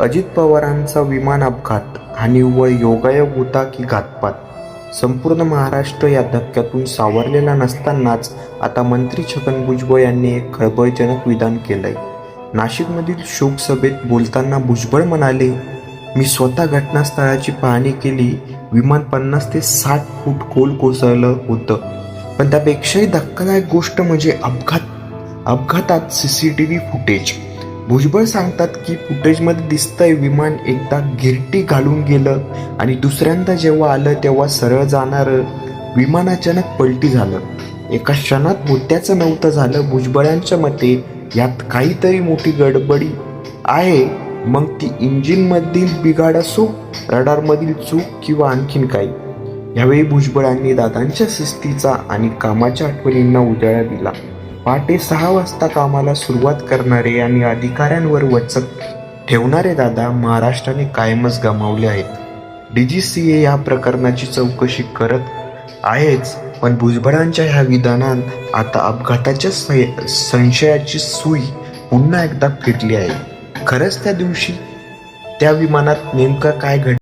अजित पवारांचा विमान अपघात हा निव्वळ योगायोग होता की घातपात? संपूर्ण महाराष्ट्र या धक्क्यातून सावरलेला नसतानाच आता मंत्री छगन भुजबळ यांनी एक खळबळजनक विधान केलंय. नाशिकमधील शोकसभेत बोलताना भुजबळ म्हणाले, मी स्वतः घटनास्थळाची पाहणी केली. विमान 50 ते 60 फूट खोल कोसळलं होतं. पण त्यापेक्षाही धक्कादायक गोष्ट म्हणजे अपघातात सीसीटीव्ही फुटेज. भुजबळ सांगतात की फुटेजमध्ये दिसतंय विमान एकदा गिरटी घालून गेलं आणि दुसऱ्यांदा जेव्हा आलं तेव्हा सरळ जाणारं विमान अचानक पलटी झालं. एका क्षणात होत्याचं नव्हतं झालं. भुजबळांच्या मते यात काहीतरी मोठी गडबडी आहे. मग ती इंजिनमधील बिघाड असो, रडारमधील चूक किंवा आणखीन काही. यावेळी भुजबळांनी दादांच्या शिस्तीचा आणि कामाच्या आठवणींना उजाळा दिला. पहाटे 6 वाजता कामाला सुरुवात करणारे आणि अधिकाऱ्यांवर वचक ठेवणारे दादा महाराष्ट्राने कायमच गमावले आहेत. DGCA या प्रकरणाची चौकशी करत आहेच, पण भुजबळांच्या ह्या विधानात आता अपघाताच्या संशयाची सुई पुन्हा एकदा फिरली आहे. खरंच त्या दिवशी त्या विमानात नेमकं काय घडलं